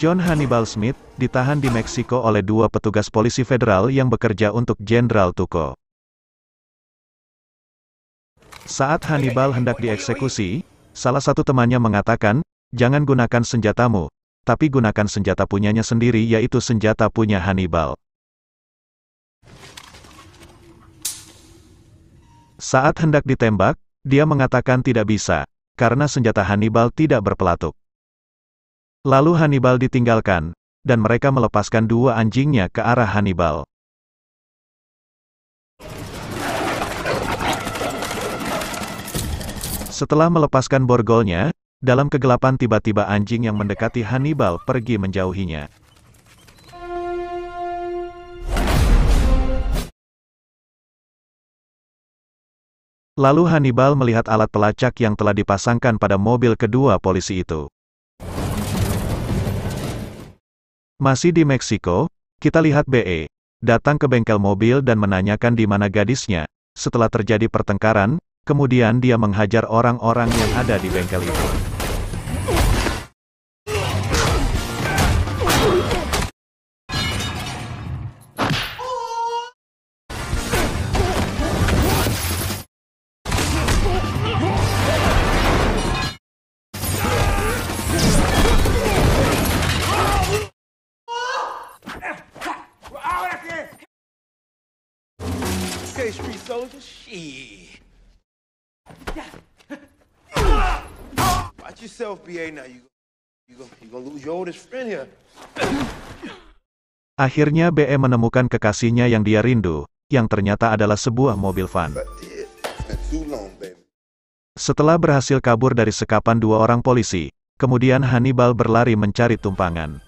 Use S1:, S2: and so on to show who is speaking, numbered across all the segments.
S1: John Hannibal Smith ditahan di Meksiko oleh dua petugas polisi federal yang bekerja untuk Jenderal Tuco. Saat Hannibal hendak dieksekusi, salah satu temannya mengatakan, "Jangan gunakan senjatamu, tapi gunakan senjata punyanya sendiri, yaitu senjata punya Hannibal." Saat hendak ditembak, dia mengatakan tidak bisa, karena senjata Hannibal tidak berpelatuk. Lalu Hannibal ditinggalkan, dan mereka melepaskan dua anjingnya ke arah Hannibal. Setelah melepaskan borgolnya, dalam kegelapan tiba-tiba anjing yang mendekati Hannibal pergi menjauhinya. Lalu Hannibal melihat alat pelacak yang telah dipasangkan pada mobil kedua polisi itu. Masih di Meksiko, kita lihat BE datang ke bengkel mobil dan menanyakan di mana gadisnya. Setelah terjadi pertengkaran, kemudian dia menghajar orang-orang yang ada di bengkel itu.
S2: Okay, street soldier, shit. Watch yourself, BA. Now you gonna lose your oldest friend here.
S1: Akhirnya BE menemukan kekasihnya yang dia rindu, yang ternyata adalah sebuah mobil van. Setelah berhasil kabur dari sekapan dua orang polisi, kemudian Hannibal berlari mencari tumpangan.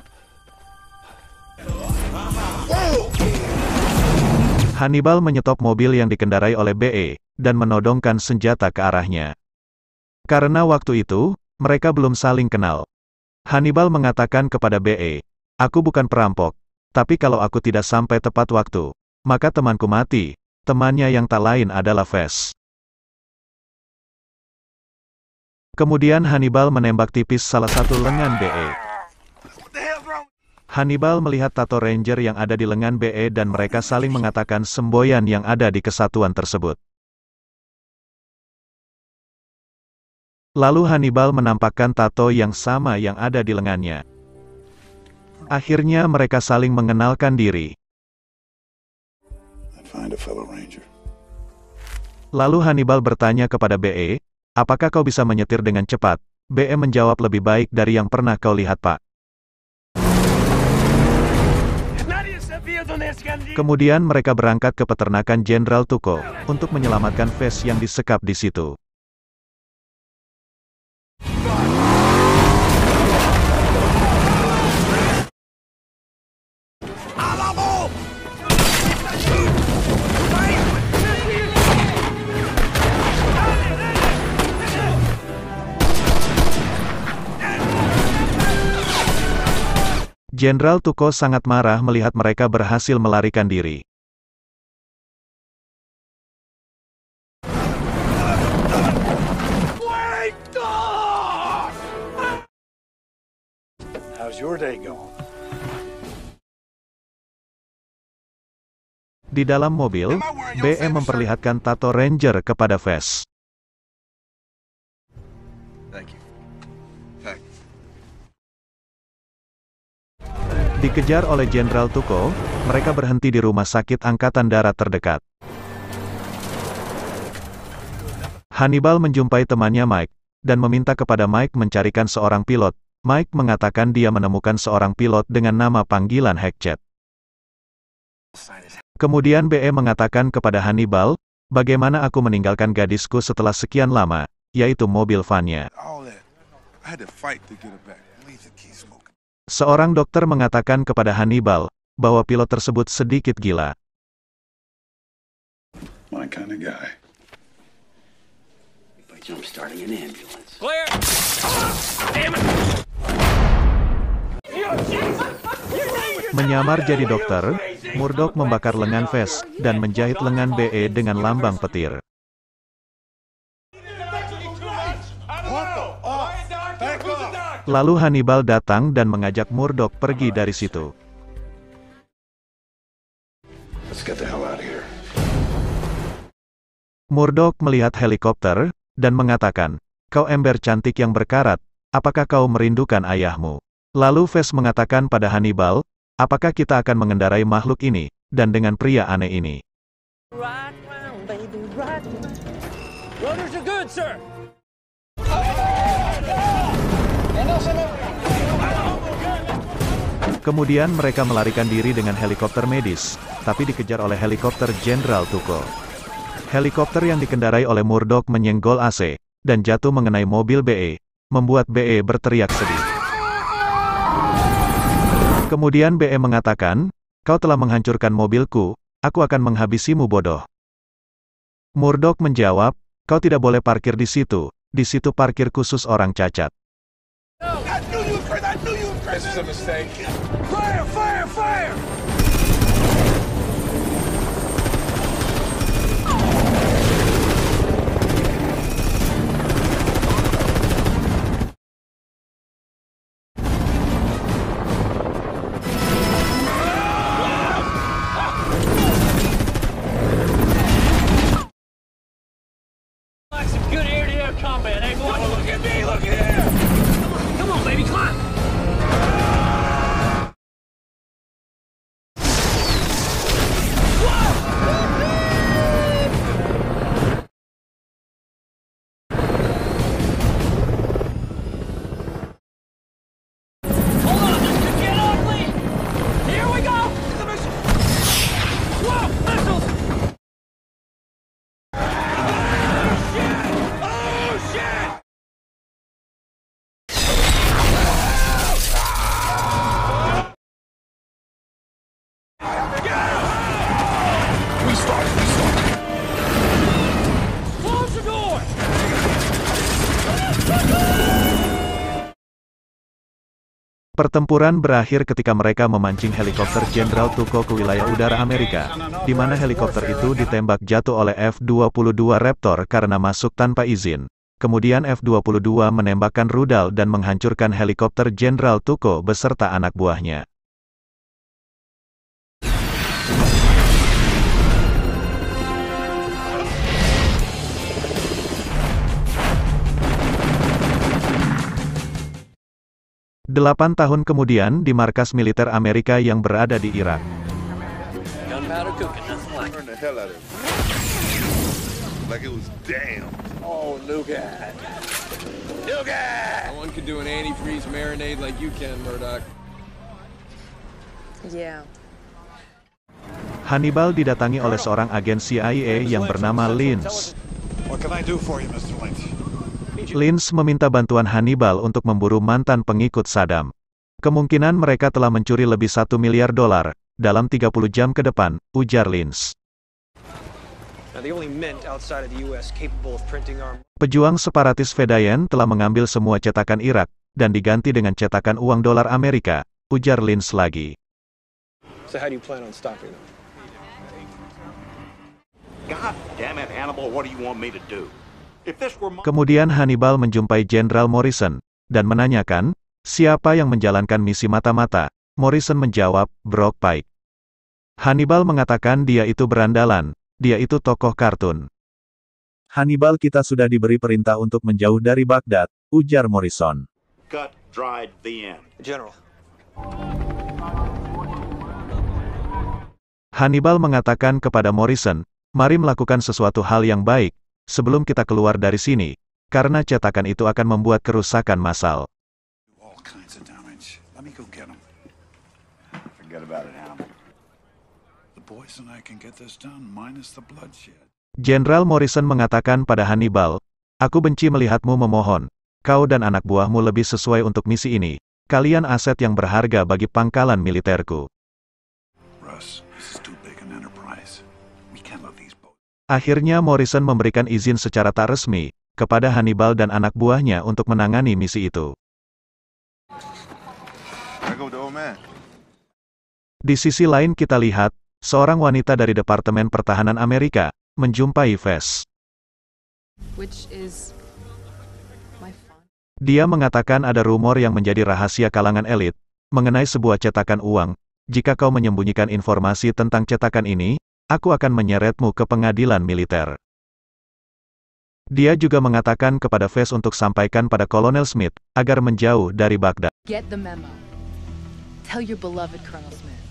S1: Hannibal menyetop mobil yang dikendarai oleh BE, dan menodongkan senjata ke arahnya. Karena waktu itu, mereka belum saling kenal. Hannibal mengatakan kepada BE, "Aku bukan perampok, tapi kalau aku tidak sampai tepat waktu, maka temanku mati." Temannya yang tak lain adalah Vess. Kemudian Hannibal menembak tipis salah satu lengan BE. Hannibal melihat tato Ranger yang ada di lengan BE dan mereka saling mengatakan semboyan yang ada di kesatuan tersebut. Lalu Hannibal menampakkan tato yang sama yang ada di lengannya. Akhirnya mereka saling mengenalkan diri. Lalu Hannibal bertanya kepada BE, "Apakah kau bisa menyetir dengan cepat?" BE menjawab, "Lebih baik dari yang pernah kau lihat, Pak." Kemudian mereka berangkat ke peternakan Jenderal Tuco, untuk menyelamatkan Vess yang disekap di situ. Jenderal Tuco sangat marah melihat mereka berhasil melarikan diri.
S3: How's your day going?
S1: Di dalam mobil, BE memperlihatkan tato Ranger kepada Vess. Dikejar oleh Jenderal Tuco, mereka berhenti di rumah sakit angkatan darat terdekat. Hannibal menjumpai temannya Mike, dan meminta kepada Mike mencarikan seorang pilot. Mike mengatakan dia menemukan seorang pilot dengan nama panggilan Hatchet. Kemudian BE mengatakan kepada Hannibal, "Bagaimana aku meninggalkan gadisku setelah sekian lama, yaitu mobil van-nya." Seorang dokter mengatakan kepada Hannibal, bahwa pilot tersebut sedikit gila.
S3: My kind of guy.
S4: Clear! Damn it!
S1: Menyamar jadi dokter, Murdoch membakar lengan Vess, dan menjahit lengan BE dengan lambang petir. Lalu Hannibal datang dan mengajak Murdoch pergi dari situ.
S3: Let's get the hell out of here.
S1: Murdoch melihat helikopter, dan mengatakan, "Kau ember cantik yang berkarat, apakah kau merindukan ayahmu?" Lalu Vess mengatakan pada Hannibal, "Apakah kita akan mengendarai makhluk ini, dan dengan pria aneh ini?"
S5: Right round, baby, right round. Runners are good, sir.
S1: Kemudian mereka melarikan diri dengan helikopter medis, tapi dikejar oleh helikopter Jenderal Tuco. Helikopter yang dikendarai oleh Murdoch menyenggol AC, dan jatuh mengenai mobil BE, membuat BE berteriak sedih. Kemudian BE mengatakan, "Kau telah menghancurkan mobilku, aku akan menghabisimu bodoh." Murdoch menjawab, "Kau tidak boleh parkir di situ parkir khusus orang cacat."
S2: I knew you were crazy. I knew you were crazy. This is a mistake. Fire! Fire! Fire!
S5: Like some good air-to-air combat, eh, boy? Look at me! Look at here! Come on, baby, climb! Hold on, this could get ugly! Here we go! Whoa, missiles! Oh, shit! Close the door!
S1: Pertempuran berakhir ketika mereka memancing helikopter Jenderal Tuco ke wilayah udara Amerika, di mana helikopter itu ditembak jatuh oleh F-22 Raptor karena masuk tanpa izin. Kemudian F-22 menembakkan rudal dan menghancurkan helikopter Jenderal Tuco beserta anak buahnya. Delapan tahun kemudian di markas militer Amerika yang berada di Irak.
S5: Gunpowder cooking, nothing like it.
S2: Turn the hell out of it. Like it was damn.
S4: Oh, nougat.
S2: Nougat!
S6: No one can do an antifreeze marinade like you can, Murdoch.
S7: Yeah.
S1: Hannibal didatangi oleh seorang agen CIA yang bernama Lynch.
S3: What can I do for you, Mr. Lynch?
S1: Lynch meminta bantuan Hannibal untuk memburu mantan pengikut Saddam. Kemungkinan mereka telah mencuri lebih $1 miliar dalam 30 jam ke depan, ujar Lynch. Pejuang separatis Fedayeen telah mengambil semua cetakan Irak, dan diganti dengan cetakan uang dolar Amerika, ujar Lynch lagi.
S6: So how do you plan on stopping them?
S4: God damn it, Hannibal, what do you want me to do? If this were my...
S1: Kemudian Hannibal menjumpai Jenderal Morrison, dan menanyakan, siapa yang menjalankan misi mata-mata? Morrison menjawab, Brock Pike. Hannibal mengatakan dia itu berandalan, dia itu tokoh kartun. Hannibal, kita sudah diberi perintah untuk menjauh dari Baghdad, ujar Morrison.
S4: Cut, dried, the end.
S6: General.
S1: Hannibal mengatakan kepada Morrison, mari melakukan sesuatu hal yang baik, sebelum kita keluar dari sini, karena cetakan itu akan membuat kerusakan massal.
S3: All kinds of damage. Let me go get them.
S2: Forget about it, Hannibal.
S3: The boys and I can get this done, minus the bloodshed.
S1: Jenderal Morrison mengatakan pada Hannibal, aku benci melihatmu memohon. Kau dan anak buahmu lebih sesuai untuk misi ini. Kalian aset yang berharga bagi pangkalan militerku.
S3: Russ, this is too big an enterprise. We can't let these boats.
S1: Akhirnya Morrison memberikan izin secara tak resmi, kepada Hannibal dan anak buahnya untuk menangani misi itu.
S2: I go with the old man.
S1: Di sisi lain kita lihat, seorang wanita dari Departemen Pertahanan Amerika, menjumpai Vess.
S7: Which is my
S1: Dia mengatakan ada rumor yang menjadi rahasia kalangan elit, mengenai sebuah cetakan uang. Jika kau menyembunyikan informasi tentang cetakan ini, aku akan menyeretmu ke pengadilan militer. Dia juga mengatakan kepada Vance untuk sampaikan pada Kolonel Smith, agar menjauh dari Baghdad.
S7: Get the memo. Tell your beloved Colonel Smith.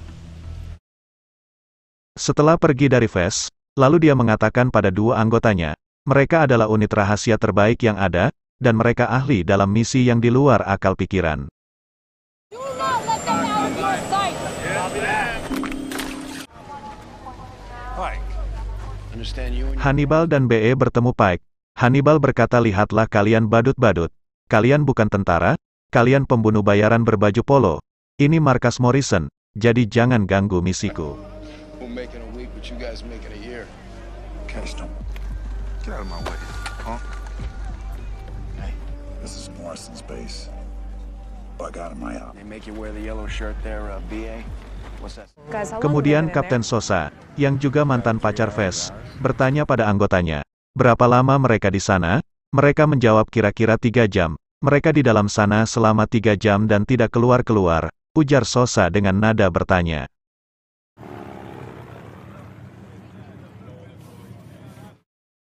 S1: Setelah pergi dari Vance, lalu dia mengatakan pada dua anggotanya, mereka adalah unit rahasia terbaik yang ada, dan mereka ahli dalam misi yang di luar akal pikiran.
S8: Do not let them out of your sight.
S2: Understand you and
S1: Hannibal dan BE bertemu Pike. Hannibal berkata, lihatlah kalian badut-badut. Kalian bukan tentara, kalian pembunuh bayaran berbaju polo. Ini markas Morrison, jadi jangan ganggu misiku.
S6: We'll make it a week, but you guys make it a year.
S3: Cash don't. Get out of my way, huh? Hey, this is Morrison's base. Bug out of my eye.
S2: they make you wear the yellow shirt there, BA. What's that?
S1: Kemudian Kapten Sosa, yang juga mantan pacar Vance, bertanya pada anggotanya, berapa lama mereka di sana? Mereka menjawab kira-kira 3 jam. Mereka di dalam sana selama 3 jam dan tidak keluar-keluar, ujar Sosa dengan nada bertanya.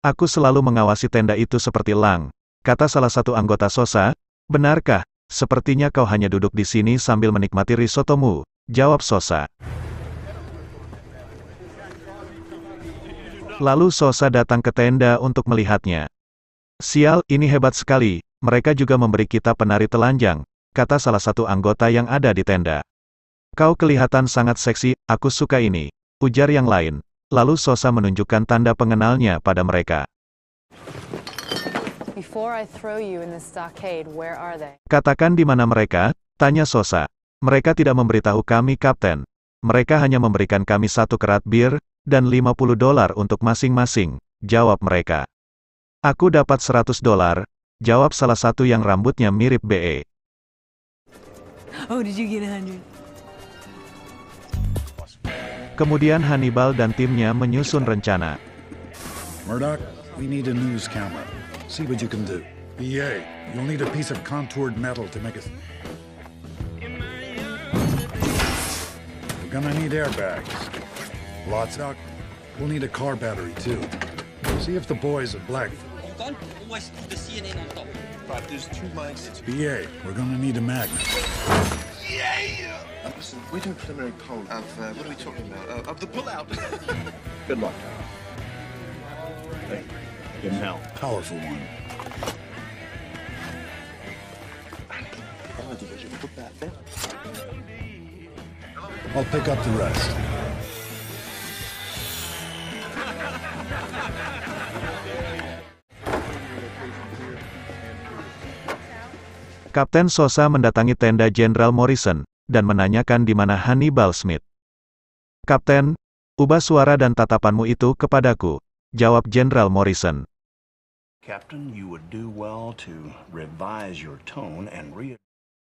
S1: Aku selalu mengawasi tenda itu seperti elang, kata salah satu anggota Sosa. Benarkah? Sepertinya kau hanya duduk di sini sambil menikmati risotomu, jawab Sosa. Lalu Sosa datang ke tenda untuk melihatnya. Sial, ini hebat sekali, mereka juga memberi kita penari telanjang, kata salah satu anggota yang ada di tenda. Kau kelihatan sangat seksi, aku suka ini, ujar yang lain. Lalu Sosa menunjukkan tanda pengenalnya pada mereka.
S7: Before I throw you in the stockade, where are they?
S1: Katakan di mana mereka, tanya Sosa. Mereka tidak memberitahu kami, Kapten. Mereka hanya memberikan kami 1 kerat bir, dan $50 untuk masing-masing, jawab mereka. Aku dapat $100, jawab salah satu yang rambutnya mirip BE.
S7: Oh, did you get 100?
S1: Kemudian Hannibal dan timnya menyusun rencana.
S3: Murdoch, we need a news camera. See what you can do. BA, you'll need a piece of contoured metal to make it. We're gonna need airbags. Lots of. We'll need a car battery too. See if the boys are black.
S2: But there's 2 mics.
S3: BA, we're gonna need a magnet.
S2: Listen, we're doing preliminary poll of, what are we talking about? Of the pullout.
S4: Good luck. Hey, give him hell.
S3: Powerful one.
S2: I don't think I should put that there.
S3: I'll pick up the rest.
S1: Kapten Sosa mendatangi tenda Jenderal Morrison, dan menanyakan di mana Hannibal Smith. Kapten, ubah suara dan tatapanmu itu kepadaku, jawab Jenderal Morrison.
S4: Captain, you would do well to revise your tone and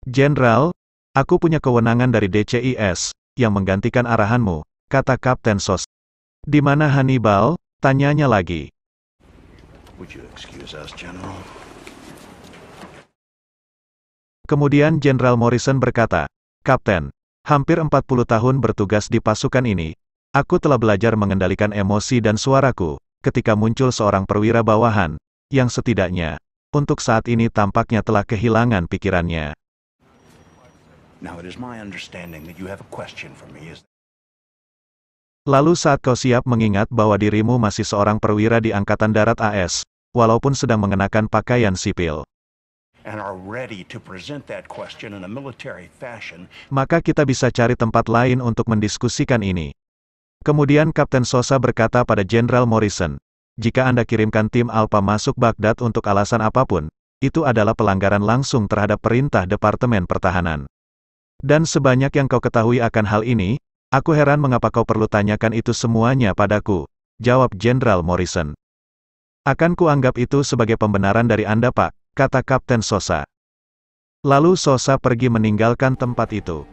S1: Jenderal, aku punya kewenangan dari DCIS, yang menggantikan arahanmu, kata Kapten Sosa. Di mana Hannibal? Tanyanya lagi.
S4: Would you excuse us, General?
S1: Kemudian Jenderal Morrison berkata, Kapten, hampir 40 tahun bertugas di pasukan ini, aku telah belajar mengendalikan emosi dan suaraku, ketika muncul seorang perwira bawahan, yang setidaknya, untuk saat ini tampaknya telah kehilangan pikirannya.
S4: Now it is my understanding that you have a question for me.
S1: Lalu saat kau siap mengingat bahwa dirimu masih seorang perwira di Angkatan Darat AS, walaupun sedang mengenakan pakaian sipil.
S4: And are ready to present that question in a military fashion.
S1: Maka kita bisa cari tempat lain untuk mendiskusikan ini. Kemudian Kapten Sosa berkata pada Jenderal Morrison, jika Anda kirimkan tim Alpha masuk Baghdad untuk alasan apapun, itu adalah pelanggaran langsung terhadap perintah Departemen Pertahanan. Dan sebanyak yang kau ketahui akan hal ini, aku heran mengapa kau perlu tanyakan itu semuanya padaku, jawab Jenderal Morrison. Akan kuanggap itu sebagai pembenaran dari Anda, Pak, kata Kapten Sosa. Lalu Sosa pergi meninggalkan tempat itu.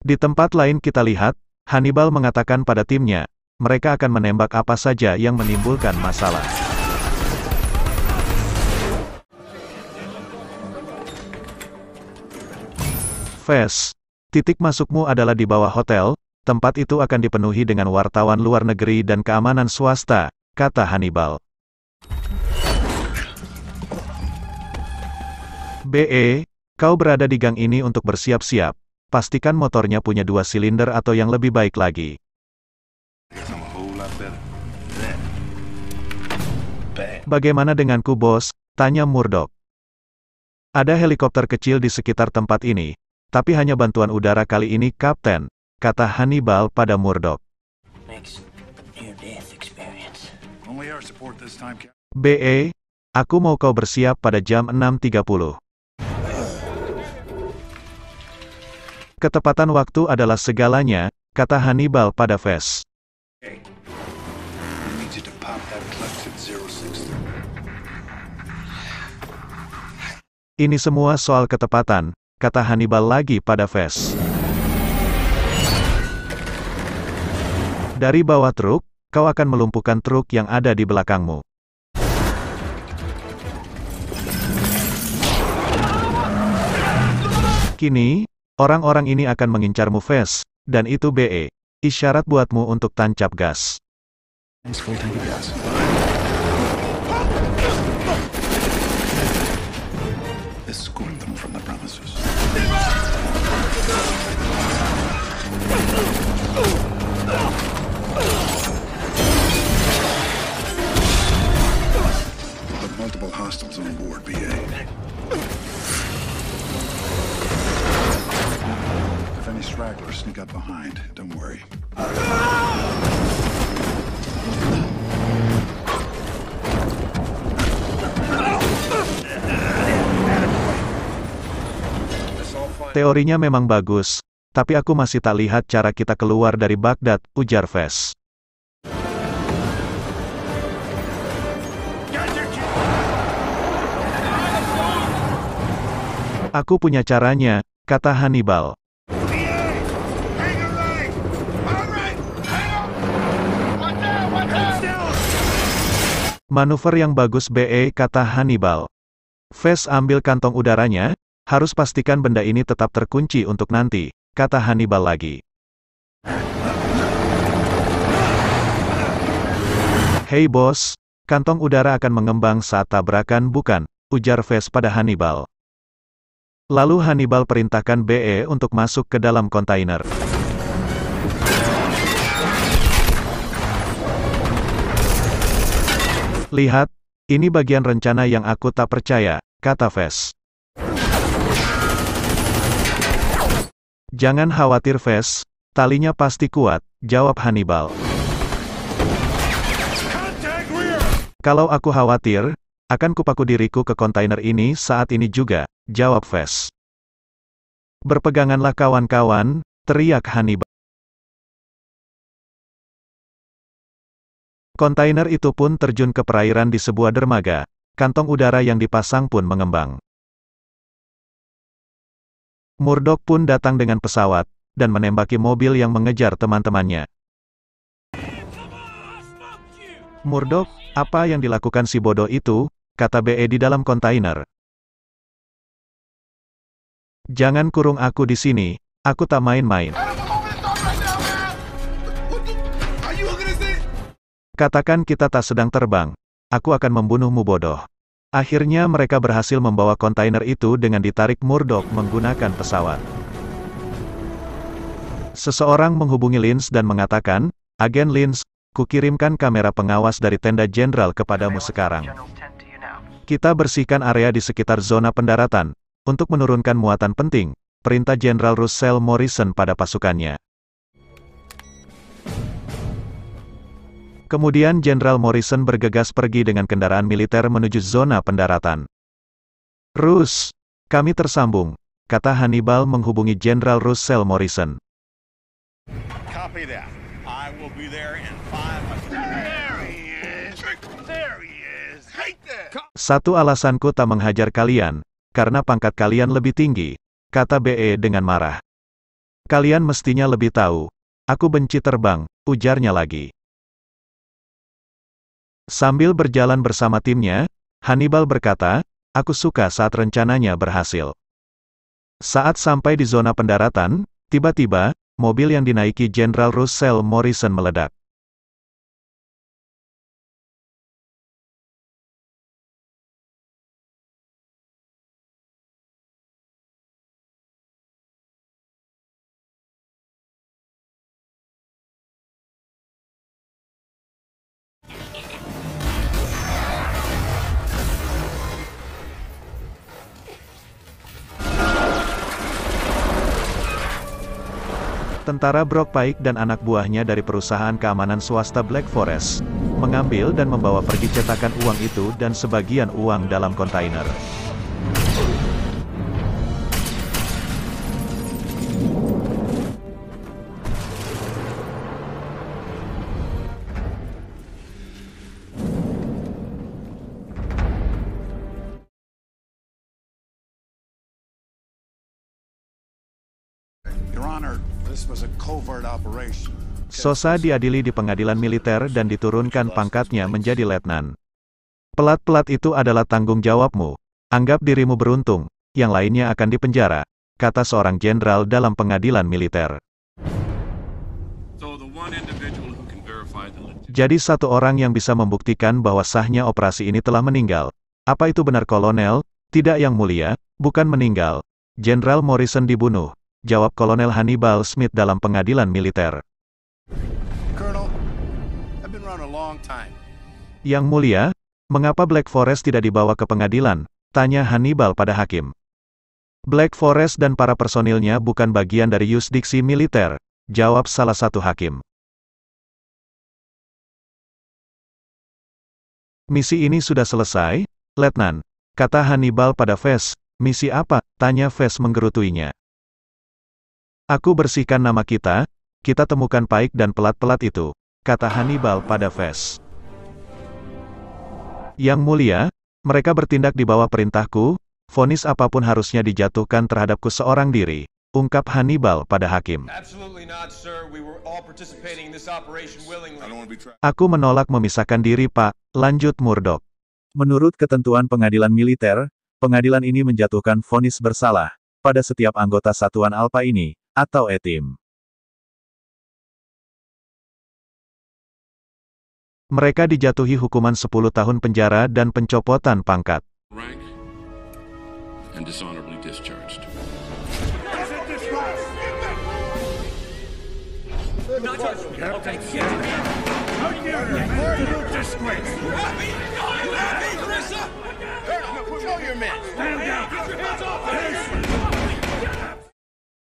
S1: Di tempat lain kita lihat, Hannibal mengatakan pada timnya, mereka akan menembak apa saja yang menimbulkan masalah. Ves, titik masukmu adalah di bawah hotel, tempat itu akan dipenuhi dengan wartawan luar negeri dan keamanan swasta, kata Hannibal. BE, kau berada di gang ini untuk bersiap-siap. Pastikan motornya punya 2 silinder atau yang lebih baik lagi. Bagaimana denganku, bos? Tanya Murdoch. Ada helikopter kecil di sekitar tempat ini, tapi hanya bantuan udara kali ini, Kapten, kata Hannibal pada Murdoch.
S3: Only air support this time, Captain.
S1: BE, aku mau kau bersiap pada jam 6.30. Ketepatan waktu adalah segalanya, kata Hannibal pada Ves.
S3: I need you to pop that clutch at 060.
S1: Ini semua soal ketepatan, kata Hannibal lagi pada Ves. Dari bawah truk, kau akan melumpuhkan truk yang ada di belakangmu. Kini, orang-orang ini akan mengincarmu, Ves, dan itu BE. Isyarat buatmu untuk tancap gas.
S3: Thanks, full tank of gas. Escort them from the premises. Put multiple hostiles on board, BA. If any stragglers sneak up behind, don't worry.
S1: Teorinya memang bagus, tapi aku masih tak lihat cara kita keluar dari Baghdad, ujar Ves. Aku punya caranya, kata Hannibal. Manuver yang bagus, BE, kata Hannibal. Ves ambil kantong udaranya, harus pastikan benda ini tetap terkunci untuk nanti, kata Hannibal lagi. Hei bos, kantong udara akan mengembang saat tabrakan bukan, ujar Ves pada Hannibal. Lalu Hannibal perintahkan BE untuk masuk ke dalam kontainer. Lihat, ini bagian rencana yang aku tak percaya, kata Ves. Jangan khawatir, Ves, talinya pasti kuat, jawab Hannibal. Kalau aku khawatir, akan kupaku diriku ke kontainer ini saat ini juga, jawab Ves. Berpeganganlah kawan-kawan, teriak Hannibal. Kontainer itu pun terjun ke perairan di sebuah dermaga, kantong udara yang dipasang pun mengembang. Murdoch pun datang dengan pesawat, dan menembaki mobil yang mengejar teman-temannya. Murdoch, apa yang dilakukan si bodoh itu, kata BE di dalam kontainer. Jangan kurung aku di sini, aku tak main-main. Katakan kita tak sedang terbang, aku akan membunuhmu, bodoh. Akhirnya mereka berhasil membawa kontainer itu dengan ditarik Murdoch menggunakan pesawat. Seseorang menghubungi Lynch dan mengatakan, Agen Lynch, kukirimkan kamera pengawas dari tenda jenderal kepadamu sekarang. Kita bersihkan area di sekitar zona pendaratan, untuk menurunkan muatan penting, perintah Jenderal Russell Morrison pada pasukannya. Kemudian Jenderal Morrison bergegas pergi dengan kendaraan militer menuju zona pendaratan. Rus, kami tersambung, kata Hannibal menghubungi Jenderal Russell Morrison.
S6: Copy that. I will be there in 5 minutes. There he is. There he is. Hate that.
S1: Satu alasanku tak menghajar kalian, karena pangkat kalian lebih tinggi, kata BE dengan marah. Kalian mestinya lebih tahu. Aku benci terbang, ujarnya lagi. Sambil berjalan bersama timnya, Hannibal berkata, aku suka saat rencananya berhasil. Saat sampai di zona pendaratan, tiba-tiba, mobil yang dinaiki Jenderal Russell Morrison meledak. Tentara Brock Pike dan anak buahnya dari perusahaan keamanan swasta Black Forest, mengambil dan membawa pergi cetakan uang itu dan sebagian uang dalam kontainer.
S3: Your Honor, this was a covert operation.
S1: Sosa diadili di pengadilan militer dan diturunkan pangkatnya menjadi letnan. Pelat-pelat itu adalah tanggung jawabmu. Anggap dirimu beruntung, yang lainnya akan dipenjara, kata seorang jenderal dalam pengadilan militer. Jadi satu orang yang bisa membuktikan bahwa sahnya operasi ini telah meninggal. Apa itu benar, Kolonel? Tidak, Yang Mulia, bukan meninggal. Jenderal Morrison dibunuh, jawab Kolonel Hannibal Smith dalam pengadilan militer.
S3: Colonel, I've been around a long time.
S1: Yang Mulia, mengapa Black Forest tidak dibawa ke pengadilan? Tanya Hannibal pada hakim. Black Forest dan para personilnya bukan bagian dari yurisdiksi militer, jawab salah satu hakim. Misi ini sudah selesai, Letnan, kata Hannibal pada Vess. Misi apa? Tanya Vess menggerutuinya. Aku bersihkan nama kita temukan Pike dan pelat-pelat itu, kata Hannibal pada Vess. Yang Mulia, mereka bertindak di bawah perintahku, vonis apapun harusnya dijatuhkan terhadapku seorang diri, ungkap Hannibal pada hakim. Aku menolak memisahkan diri, Pak, lanjut Murdoch. Menurut ketentuan pengadilan militer, pengadilan ini menjatuhkan vonis bersalah pada setiap anggota satuan Alpha ini, atau E-Team. Mereka dijatuhi hukuman 10 tahun penjara dan pencopotan pangkat.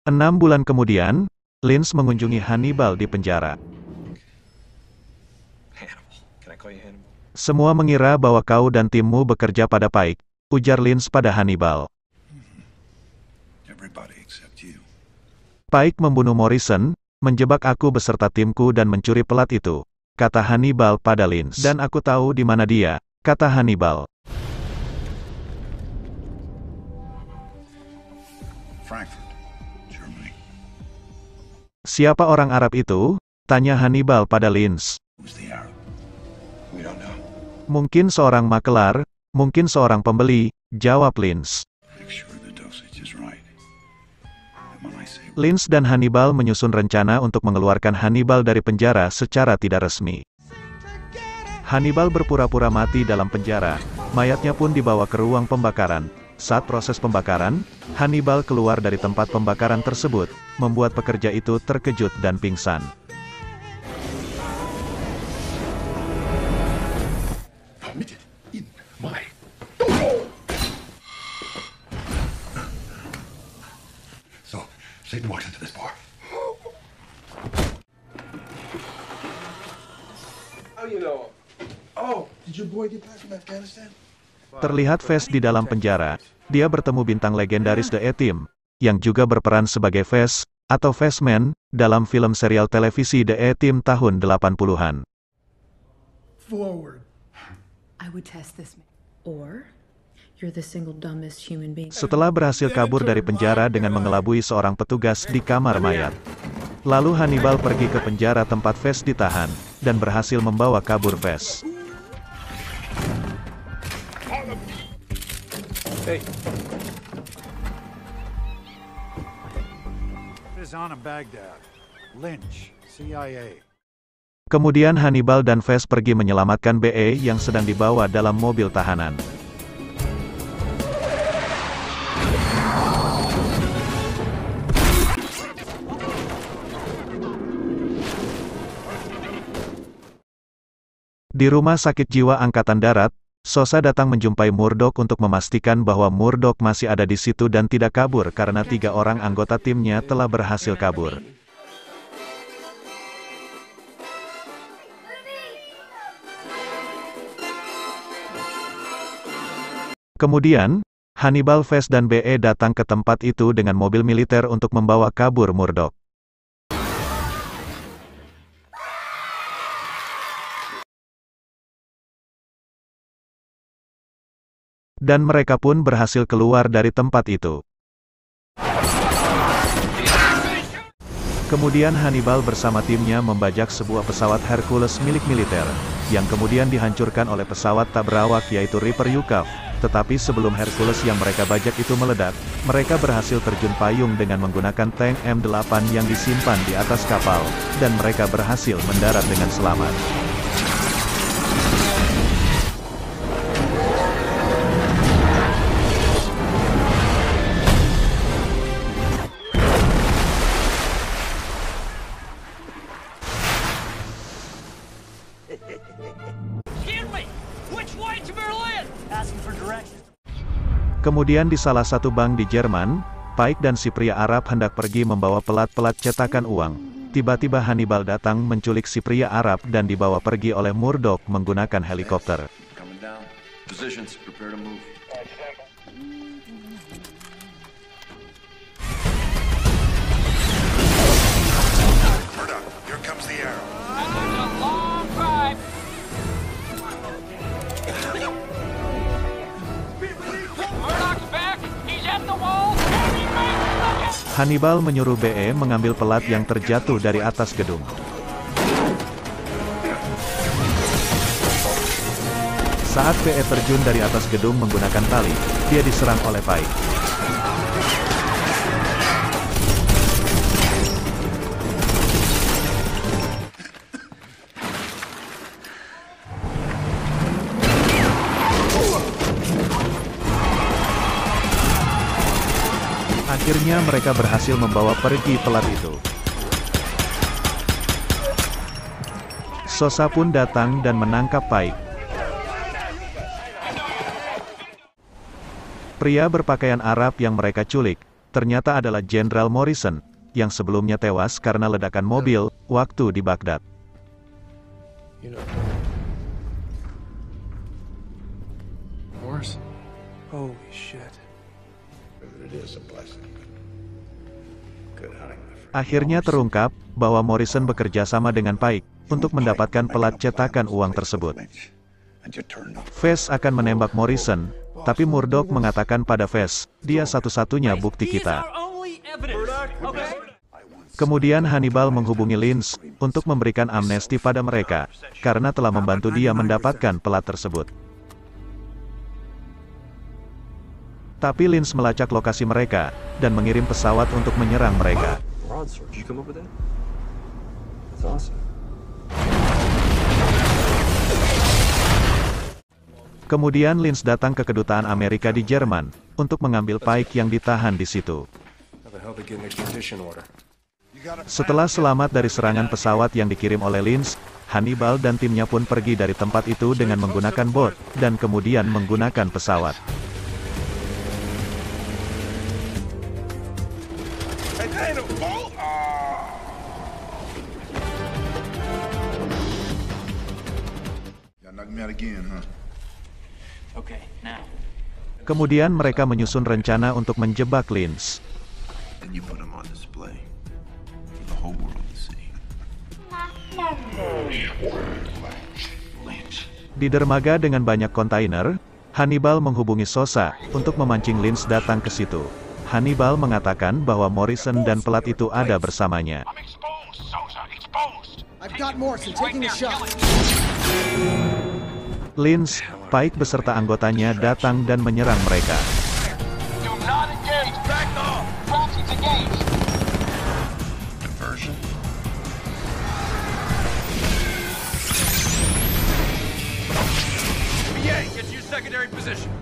S1: Enam bulan kemudian, Lynch mengunjungi Hannibal di penjara. Semua mengira bahwa kau dan timmu bekerja pada Pike, ujar Lynch pada Hannibal. Pike membunuh Morrison, menjebak aku beserta timku dan mencuri pelat itu, kata Hannibal pada Lynch. Dan aku tahu di mana dia, kata Hannibal.
S3: Frankfurt, Germany.
S1: Siapa orang Arab itu? Tanya Hannibal pada Lynch.
S3: Who's the Arab? We don't know.
S1: Mungkin seorang makelar, mungkin seorang pembeli, jawab Lynch.
S3: Make sure the dosage is right. And when I say
S1: Lynch dan Hannibal menyusun rencana untuk mengeluarkan Hannibal dari penjara secara tidak resmi. Hannibal berpura-pura mati dalam penjara, mayatnya pun dibawa ke ruang pembakaran. Saat proses pembakaran, Hannibal keluar dari tempat pembakaran tersebut, membuat pekerja itu terkejut dan pingsan.
S3: So, Satan walks into this bar.
S2: How you know? Oh, did your boy get back from Afghanistan?
S1: Terlihat Vess di dalam penjara. Dia bertemu bintang legendaris The A-Team, yang juga berperan sebagai Vess, atau Vessman, dalam film serial televisi The A-Team tahun 80-an.
S2: Forward.
S7: I would test this. Or, you're the single dumbest human being.
S1: Setelah berhasil kabur dari penjara dengan mengelabui seorang petugas di kamar mayat. Lalu Hannibal pergi ke penjara tempat Vess ditahan, dan berhasil membawa kabur Vess.
S2: Hey.
S3: is on in Baghdad. Lynch, CIA.
S1: Kemudian Hannibal dan Vess pergi menyelamatkan BE yang sedang dibawa dalam mobil tahanan. Di rumah sakit jiwa Angkatan Darat, Sosa datang menjumpai Murdoch untuk memastikan bahwa Murdoch masih ada di situ dan tidak kabur karena 3 orang anggota timnya telah berhasil kabur. Kemudian, Hannibal, Vess dan BE datang ke tempat itu dengan mobil militer untuk membawa kabur Murdoch. Dan mereka pun berhasil keluar dari tempat itu. Kemudian Hannibal bersama timnya membajak sebuah pesawat Hercules milik militer, yang kemudian dihancurkan oleh pesawat tak berawak yaitu Reaper Yukaf. Tetapi sebelum Hercules yang mereka bajak itu meledak, mereka berhasil terjun payung dengan menggunakan tank M8 yang disimpan di atas kapal, dan mereka berhasil mendarat dengan selamat. Kemudian di salah satu bank di Jerman, Pike dan si pria Arab hendak pergi membawa pelat-pelat cetakan uang. Tiba-tiba Hannibal datang menculik si pria Arab dan dibawa pergi oleh Murdoch menggunakan helikopter.
S3: Murdoch, here comes the arrow.
S1: Hannibal menyuruh BE mengambil pelat yang terjatuh dari atas gedung. Saat BE terjun dari atas gedung menggunakan tali, dia diserang oleh Pike. Akhirnya mereka berhasil membawa pergi pelat itu. Sosa pun datang dan menangkap Pike. Pria berpakaian Arab yang mereka culik, ternyata adalah Jenderal Morrison, yang sebelumnya tewas karena ledakan mobil, waktu di Baghdad.
S9: Morrison? Holy shit.
S3: It is a blessing. Good hunting, my friend.
S1: Akhirnya terungkap, bahwa Morrison bekerja sama dengan Pike, untuk mendapatkan pelat cetakan uang tersebut. Vess akan menembak Morrison, tapi Murdoch mengatakan pada Vess, dia satu-satunya bukti kita. Kemudian Hannibal menghubungi Lynch, untuk memberikan amnesti pada mereka, karena telah membantu dia mendapatkan pelat tersebut. Tapi Lynch melacak lokasi mereka, dan mengirim pesawat untuk menyerang mereka. Kemudian Lynch datang ke kedutaan Amerika di Jerman, untuk mengambil Pike yang ditahan di situ. Setelah selamat dari serangan pesawat yang dikirim oleh Lynch, Hannibal dan timnya pun pergi dari tempat itu dengan menggunakan bot, dan kemudian menggunakan pesawat. Kemudian mereka menyusun rencana untuk menjebak Lynch. Di dermaga dengan banyak kontainer, Hannibal menghubungi Sosa untuk memancing Lynch datang ke situ. Hannibal mengatakan bahwa Morrison dan pelat itu ada bersamanya. Lynch, Pike beserta anggotanya datang dan menyerang mereka.
S5: position.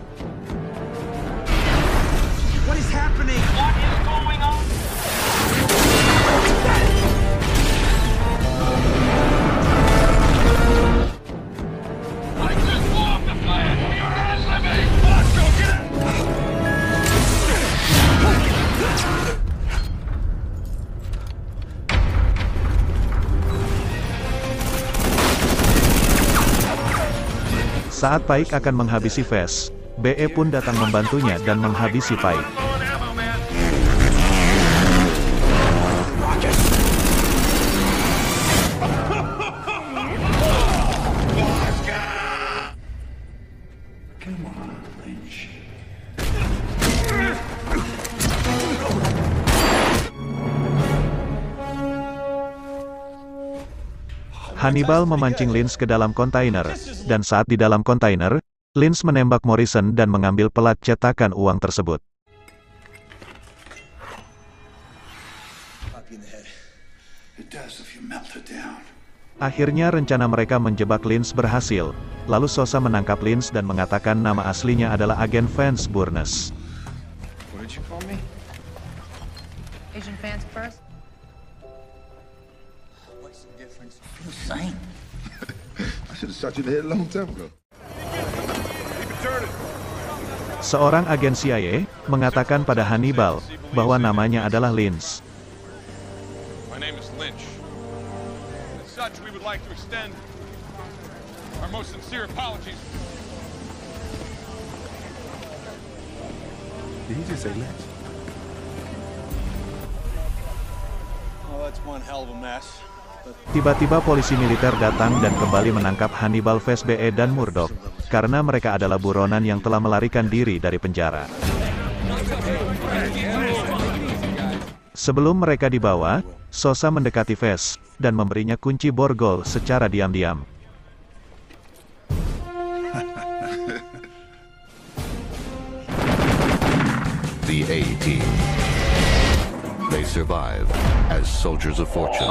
S6: What is happening?
S5: What is going on? I just walked the plan. Your ass let me. Let's go get it.
S1: Saat Pike akan menghabisi Vess, BE pun datang membantunya dan menghabisi Pike. Hannibal memancing Lynch ke dalam kontainer, dan saat di dalam kontainer, Lynch menembak Morrison dan mengambil pelat cetakan uang tersebut. Akhirnya rencana mereka menjebak Lynch berhasil, lalu Sosa menangkap Lynch dan mengatakan nama aslinya adalah agen Vance Burness.
S2: What did you call me?
S8: Agent Vance first.
S2: What's the difference? Feel sane. I should have shot you in the head a long time ago.
S1: Seorang agen CIA mengatakan pada Hannibal bahwa namanya adalah Lynch.
S10: My name is Lynch. As such, we would like to extend our most sincere apologies.
S2: Did he just say Lynch?
S6: Oh, that's one hell of a mess.
S1: Tiba-tiba polisi militer datang dan kembali menangkap Hannibal, Vess, BE dan Murdoch, karena mereka adalah buronan yang telah melarikan diri dari penjara. Sebelum mereka dibawa, Sosa mendekati Vess, dan memberinya kunci borgol secara diam-diam.
S11: The A-Team. They survive as soldiers of fortune.